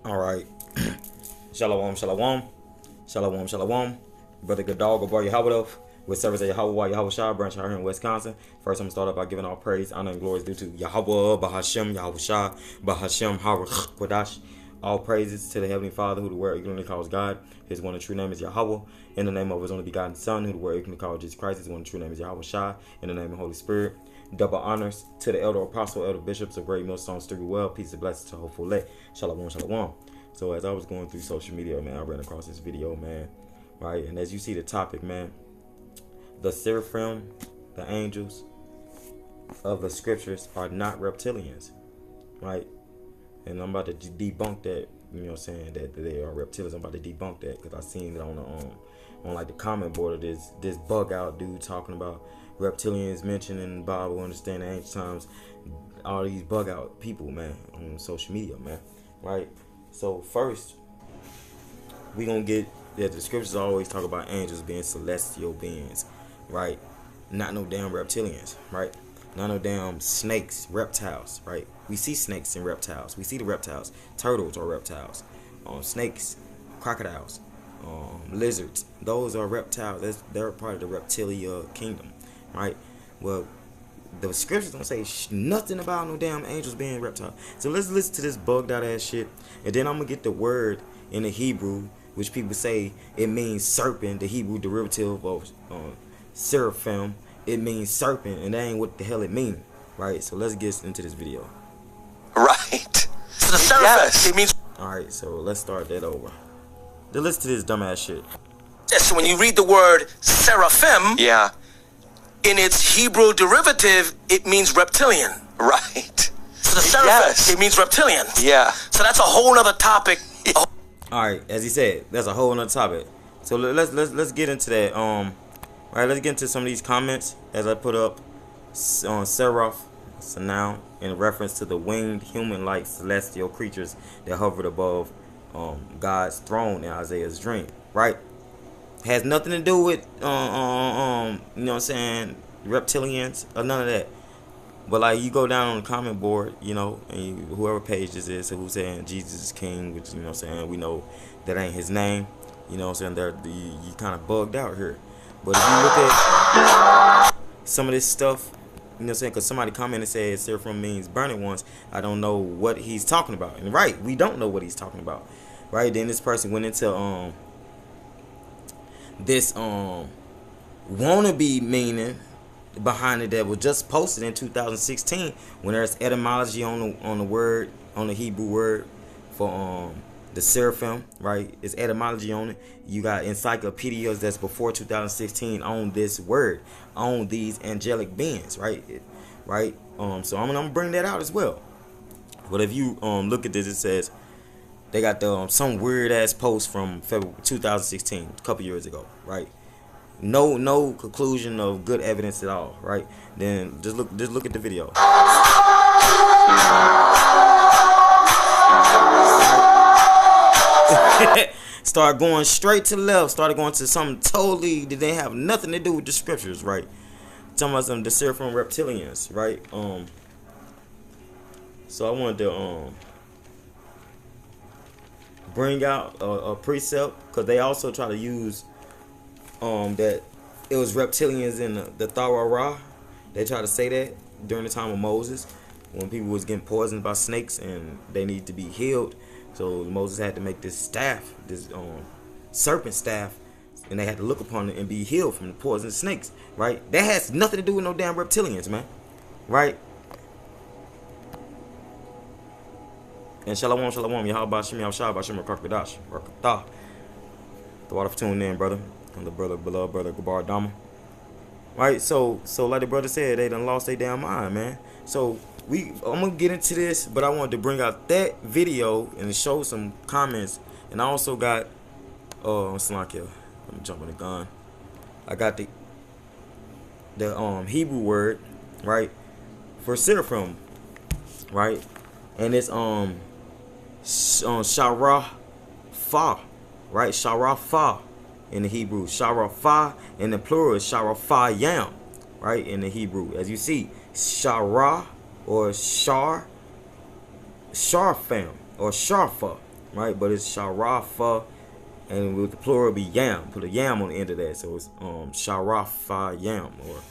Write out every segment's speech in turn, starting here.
All right. Shalom, shalom. Shalom, shalom. Brother Gadal, Gabar Yahweh, with service at Yahweh Shah, branch out here in Wisconsin. First, I'm going to start off by giving all praise, honor, and glories due to Yahweh, Bahashem, Yahweh Shah, Bahashem, Quadash. All praises to the Heavenly Father, who the word ignorantly calls God. His one and true name is Yahweh. In the name of his only begotten Son, who the word ignorantly calls Jesus Christ. His one and true name is Yahweh Shah. In the name of the Holy Spirit. Double honors to the elder apostle, elder bishops of Great Millstone, Sturdy Well. Peace and blessings to hopeful let. Shalom, shalom. So as I was going through social media, man, I ran across this video, man. Right, and as you see the topic, man, the Seraphim, the angels of the scriptures are not reptilians, right? And I'm about to debunk that, you know what I'm saying, that they are reptilians. I'm about to debunk that because I seen it on the like the comment board of this bug out dude talking about reptilians mentioned in the Bible, understand the ancient times, all these bug out people, man, on social media, man, right? So first, we gonna get that the scriptures always talk about angels being celestial beings, right? Not no damn reptilians, right? Not no damn snakes, reptiles, right? We see snakes and reptiles. We see the reptiles. Turtles are reptiles. Snakes, crocodiles, lizards. Those are reptiles. They're part of the reptilia kingdom, right? Well, the scriptures don't say nothing about no damn angels being reptiles. So let's listen to this bugged out ass shit, and then I'm gonna get the word in the Hebrew, which people say it means serpent, the Hebrew derivative of seraphim. It means serpent, and that ain't what the hell it means, right? So let's get into this video. Right. So the seraphim, it means... Alright, so let's start that over. Then listen to this dumbass shit. So when you read the word seraphim, yeah, in its Hebrew derivative, it means reptilian. Right. So the seraphim, it means reptilian. Yeah. So that's a whole nother topic. Alright, as he said, that's a whole nother topic. So let's get into that. Alright, let's get into some of these comments as I put up on Seraph. It's a noun in reference to the winged human-like celestial creatures that hovered above God's throne in Isaiah's dream. Right? Has nothing to do with you know what I'm saying, reptilians or none of that. But like you go down on the comment board, you know, and whoever page this is, who's saying Jesus is king, which, you know what I'm saying, we know that ain't his name. You know what I'm saying, you kind of bugged out here. But if you look at some of this stuff, you know what I'm saying, because somebody commented and said Seraphim means burning ones, I don't know what he's talking about. And right, we don't know what he's talking about. Right, then this person went into this wannabe meaning behind it that was just posted in 2016 when there's etymology on the word, on the Hebrew word for the seraphim, right? It's etymology on it. You got encyclopedias that's before 2016 on this word, on these angelic beings, right? So I'm gonna bring that out as well. But if you look at this, it says they got the some weird ass post from February 2016, a couple years ago, right? No conclusion of good evidence at all, right? Then just look at the video. Start going straight to the left. Started going to something totally that they have nothing to do with the scriptures, right? Talking about some the Seraphim reptilians, right? So I wanted to bring out a precept because they also try to use that it was reptilians in the Thara. They try to say that during the time of Moses when people was getting poisoned by snakes and they need to be healed. So Moses had to make this staff, this serpent staff, and they had to look upon it and be healed from the poisonous snakes, right? That has nothing to do with no damn reptilians, man, right? And shalom, shalom, Yahweh Shem, Yahweh Shah, Bashem, Rakakadash, Rakatah. The water for tuning in, brother. And the beloved brother, Gabar Dama. Right, so like the brother said, they done lost their damn mind, man. So I'm gonna get into this, but I wanted to bring out that video and show some comments. And I also got Slack here. Let me jump on the gun. I got the Hebrew word, right, for seraphim, right? And it's Sharafah, right? Sharafah in the Hebrew. Sharafah in the plural is Sharafayam, right? In the Hebrew, as you see, Shara or Sharfam or Sharfa, right? But it's Sharapha, and with the plural be yam. Put a yam on the end of that, so it's Sharaphayam, or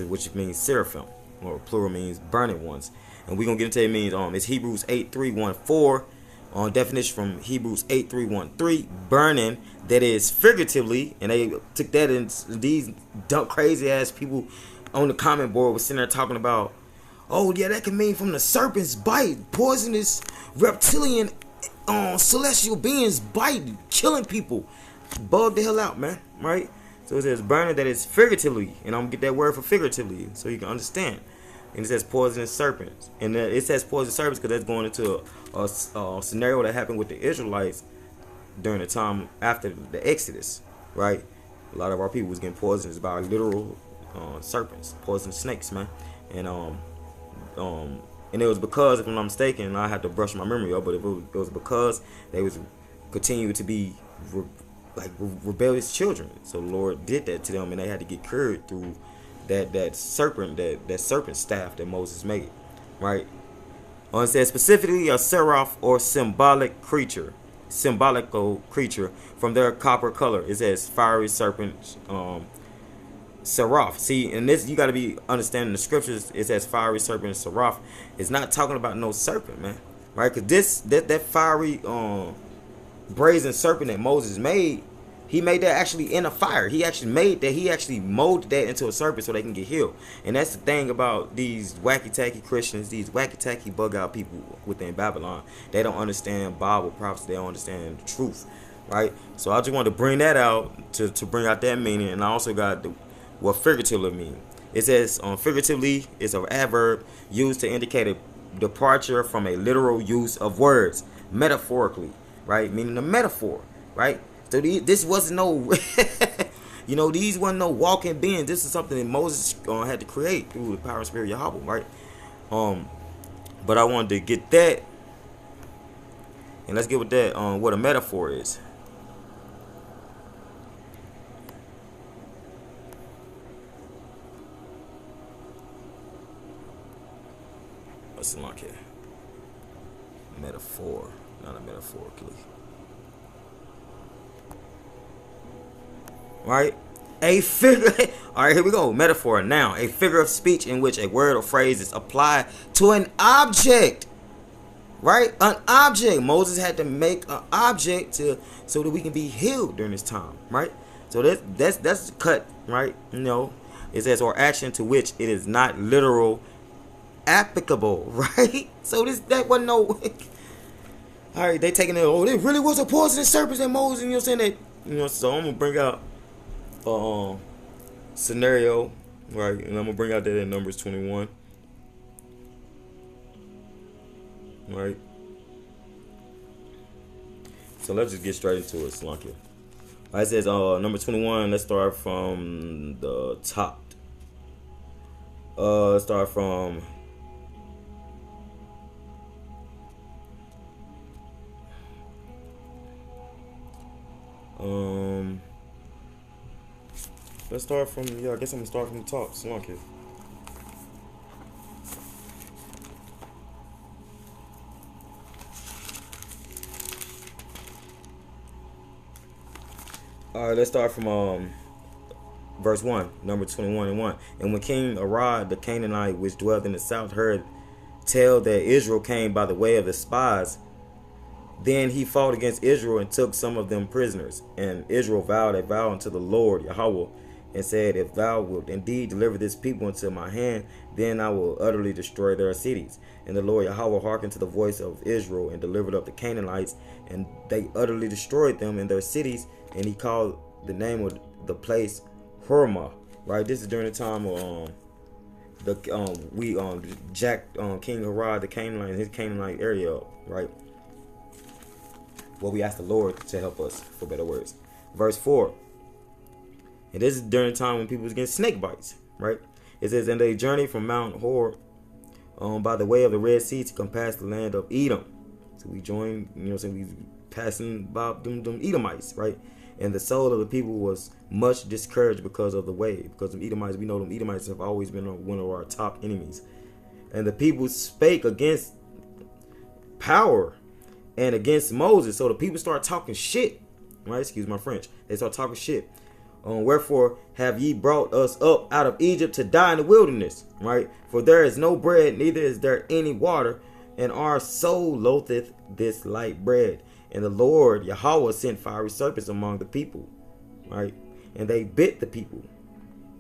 which means seraphim, or plural means burning ones. And we're gonna get into it means it's Hebrews 8:3-1-4. Definition from Hebrews 8:3-1-3, burning, that is figuratively, and they took that in. These dumb crazy ass people on the comment board was sitting there talking about, oh yeah, that can mean from the serpent's bite, poisonous reptilian celestial beings bite, killing people. Bug the hell out, man, right? So it says burning, that is figuratively, and I'm gonna get that word for figuratively so you can understand. And it says poisonous serpents, and it says poisonous serpents because that's going into a scenario that happened with the Israelites during the time after the Exodus, right? A lot of our people was getting poisoned by literal serpents, poisonous snakes, man. And it was because, if I'm not mistaken, I had to brush my memory up, but it was because they was continuing to be rebellious children. So the Lord did that to them, and they had to get cured through that serpent staff that Moses made, right? It says specifically a seraph, or symbolical creature from their copper color. It says fiery serpent, seraph. See, and this, you got to be understanding the scriptures. It says fiery serpent, seraph. It's not talking about no serpent, man, right? Because that fiery brazen serpent that Moses made, he made that actually in a fire. He actually molded that into a serpent so they can get healed. And that's the thing about these wacky-tacky Christians, these wacky-tacky bug-out people within Babylon. They don't understand Bible prophecy. They don't understand the truth, right? So I just wanted to bring that out to bring out that meaning. And I also got what figuratively mean. It says figuratively is an adverb used to indicate a departure from a literal use of words, metaphorically, right? Meaning a metaphor, right? So this wasn't no, these wasn't no walking beings. This is something that Moses had to create through the power and spirit of Yahweh, right? But I wanted to get that, and let's get with that what a metaphor is. What's it like here? Metaphor, not a metaphorically. Right? A figure. All right, here we go. Metaphor. Now, a figure of speech in which a word or phrase is applied to an object. Right? An object. Moses had to make an object so that we can be healed during this time. Right? So that's cut. Right? It says or action to which it is not literal applicable. Right? So that wasn't no. All right, they taking it. Oh, there really was a poisonous serpent in Moses. Saying that. So I'm gonna bring out scenario, right? And I'm gonna bring out that in Numbers 21, right? So let's just get straight into it, Slunky. It says number 21. Let's start from the top. Start from let's start from, I guess I'm gonna start from the top. Slunk it. Alright, let's start from verse 1, number 21:1. And when King Arad the Canaanite, which dwelt in the south, heard tell that Israel came by the way of the spies, then he fought against Israel and took some of them prisoners. And Israel vowed a vow unto the Lord Yahweh, and said, if thou wilt indeed deliver this people into my hand, then I will utterly destroy their cities. And the Lord Yahweh hearkened to the voice of Israel, and delivered up the Canaanites, and they utterly destroyed them in their cities. And he called the name of the place Hormah. Right, this is during the time of King Arad the Canaanite, his Canaanite area up, right? Well, we asked the Lord to help us, for better words. Verse 4. And this is during the time when people was getting snake bites, right? It says, and they journeyed from Mount Hor by the way of the Red Sea to compass the land of Edom. So we joined, we passing by them Edomites, right? And the soul of the people was much discouraged because of the way. Because of Edomites, we know them Edomites have always been one of our top enemies. And the people spake against power and against Moses. So the people start talking shit, right? Excuse my French. They start talking shit. Wherefore have ye brought us up out of Egypt to die in the wilderness, right? For there is no bread, neither is there any water, and our soul loatheth this light bread. And the Lord Yahweh sent fiery serpents among the people, right? And they bit the people,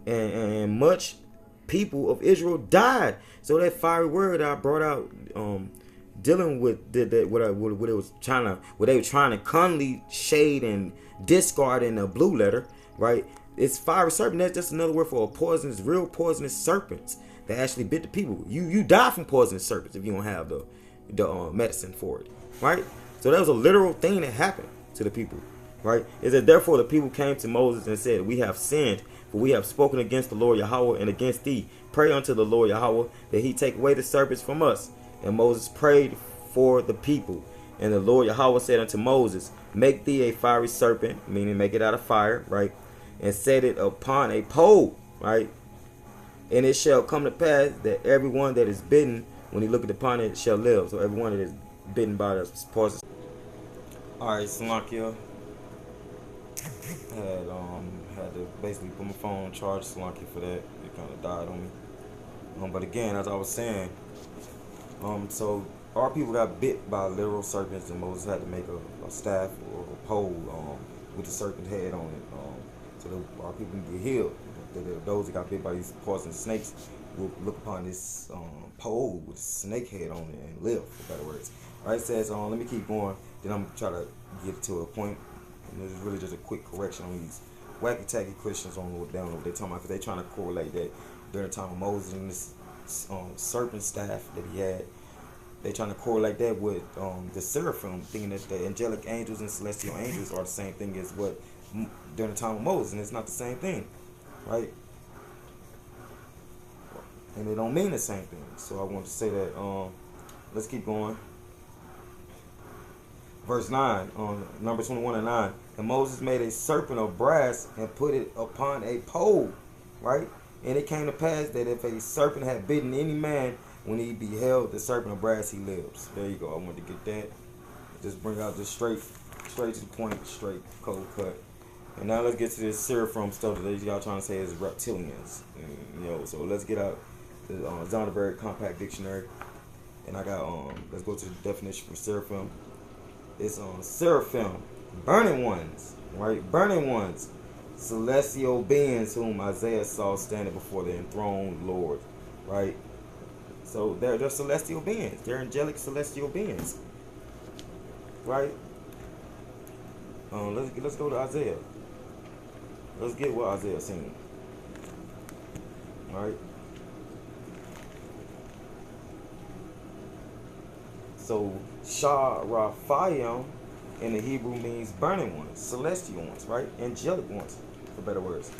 and much people of Israel died. So that fiery word I brought out, dealing with what they were trying to cunningly shade and discard in the blue letter, right? It's fiery serpent. That's just another word for a poisonous, real poisonous serpents that actually bit the people. You die from poisonous serpents if you don't have the medicine for it, right? So that was a literal thing that happened to the people, right? It said, therefore the people came to Moses and said, we have sinned, for we have spoken against the Lord Yahweh and against thee. Pray unto the Lord Yahweh that he take away the serpents from us. And Moses prayed for the people. And the Lord Yahweh said unto Moses, make thee a fiery serpent, meaning make it out of fire, right? And set it upon a pole, right? And it shall come to pass that everyone that is bitten, when he looketh upon it, shall live. So everyone that is bitten by the poison. Alright, Slakia. Had to basically put my phone on charge, Slakia, for that. It kind of died on me. But again, as I was saying, so our people got bit by literal serpents, and Moses had to make a staff or a pole with the serpent head on it, so that our people can get healed. Those that got bit by these poisonous snakes will look upon this pole with a snake head on it and live, for better words. All right, it says, let me keep going. Then I'm gonna try to get to a point. And this is really just a quick correction on these wacky tacky Christians on what they're talking about, because they're trying to correlate that during the time of Moses and this serpent staff that he had. They're trying to correlate that with the Seraphim, thinking that the angelic angels and celestial angels are the same thing as what during the time of Moses, and it's not the same thing, right? And they don't mean the same thing. So I want to say that. Let's keep going. Verse 9, number 21 and 9. And Moses made a serpent of brass and put it upon a pole, right? And it came to pass that if a serpent had bitten any man, when he beheld the serpent of brass, he lives. There you go. I wanted to get that. Just bring out this straight to the point, straight, cold cut. And now let's get to this Seraphim stuff that y'all trying to say is reptilians. And, so let's get out the Zonderberg Compact Dictionary. And I got, let's go to the definition for Seraphim. It's Seraphim, burning ones, right? Burning ones, celestial beings whom Isaiah saw standing before the enthroned Lord, right? So they're celestial beings. They're angelic celestial beings, right? Let's go to Isaiah. Let's get what Isaiah seen. All right. So Seraphim in the Hebrew means burning ones, celestial ones, right? Angelic ones, for better words.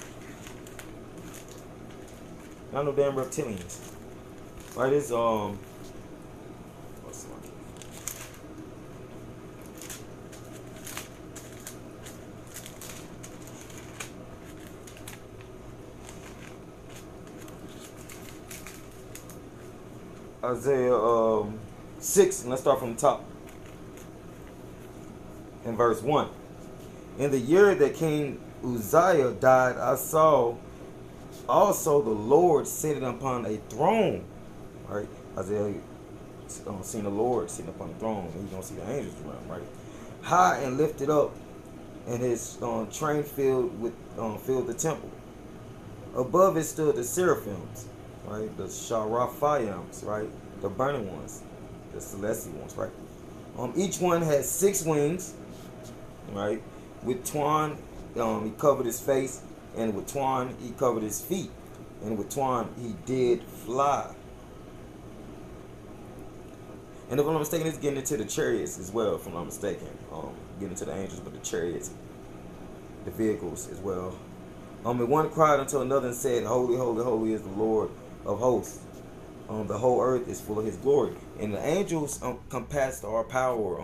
Not no damn reptilians. Right, it's what's one? Isaiah 6, and let's start from the top. In verse 1. In the year that King Uzziah died, I saw also the Lord sitting upon a throne. Right? Isaiah seen the Lord sitting upon the throne, and he's gonna see the angels around, right? High and lifted up, and his train filled the temple. Above it stood the seraphims, right? The Seraphims, right? The burning ones, the celestial ones, right? Each one had 6 wings, right? With twine, he covered his face, and with twine he covered his feet, and with twine he did fly. And if I'm not mistaken, it's getting into the chariots as well, if I'm not mistaken. Getting into the angels, but the chariots, the vehicles as well. And one cried unto another and said, Holy, holy, holy is the Lord of hosts. The whole earth is full of his glory. And the angels compass our power.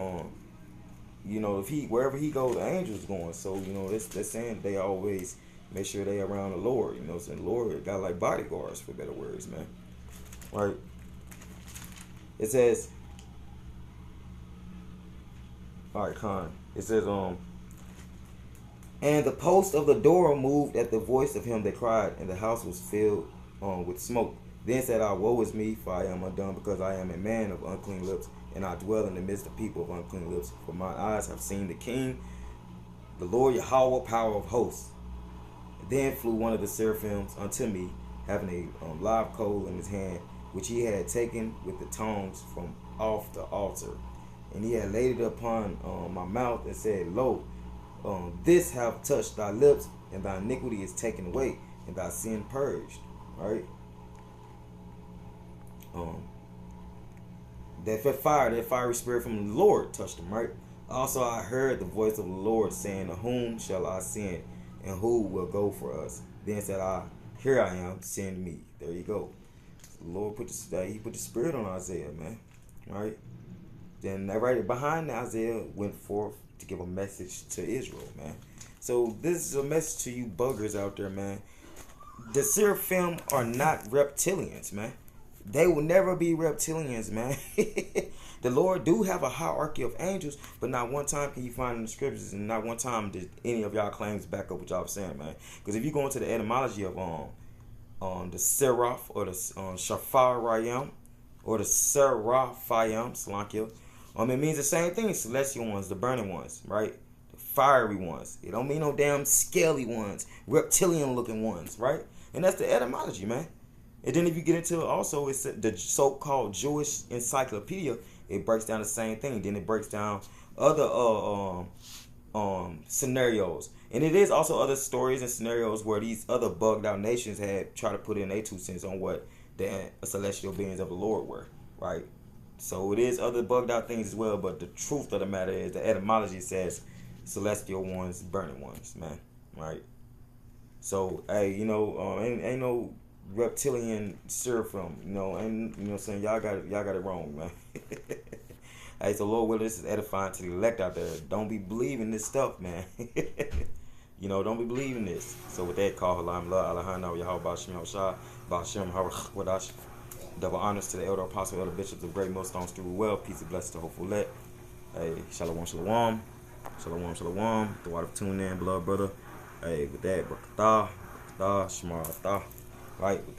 If wherever he goes, the angels going. So, they're saying they always make sure they around the Lord. So the Lord got like bodyguards, for better words, man. Right? It says, Alright, Khan. It says, and the post of the door moved at the voice of him that cried, and the house was filled with smoke. Then said I, woe is me, for I am undone, because I am a man of unclean lips, and I dwell in the midst of people of unclean lips. For my eyes have seen the King, the Lord Yahweh, power of hosts. Then flew one of the seraphims unto me, having a live coal in his hand, which he had taken with the tongs from off the altar. And he had laid it upon my mouth, and said, Lo, this have touched thy lips, and thy iniquity is taken away, and thy sin purged. Right? That fiery spirit from the Lord touched him. Right? Also I heard the voice of the Lord saying, whom shall I send, and who will go for us? Then said I, here I am, send me. There you go. The Lord put the spirit on Isaiah, man. Right? Then right behind Isaiah went forth to give a message to Israel, man. So this is a message to you buggers out there, man. The Seraphim are not reptilians, man. They will never be reptilians, man. The Lord do have a hierarchy of angels, but not one time can you find in the scriptures, and not one time did any of y'all claims back up what y'all saying, man. Because if you go into the etymology of the Seraph or the Seraphim or the Seraphim, Salakia, it means the same thing. Celestial ones, the burning ones, right? The fiery ones. It don't mean no damn scaly ones, reptilian looking ones, right? And that's the etymology, man. And then if you get into also, it's the so-called Jewish encyclopedia. It breaks down the same thing. Then it breaks down other scenarios, and it is also other stories and scenarios where these other bugged out nations had tried to put in their 2 cents on what the celestial beings of the Lord were, right? So it is other bugged out things as well. But the truth of the matter is, the etymology says celestial ones, burning ones, man, right? So hey, ain't no reptilian seraphim, and what I'm saying, y'all got it wrong, man. Hey, so Lord willing, this is edifying to the elect out there. Don't be believing this stuff, man. Don't be believing this. So with that, call Halam La Alahana Yahweh Bashim Hoshah Bashim Wadash. Double honors to the elder apostle, elder bishops of great millstones through well. Peace and blessings to hopeful let. Hey, shalom, shalom. Shalom, shalom. The water tune in, blood brother. Hey, with that, Barakatah, Shema, right, with that.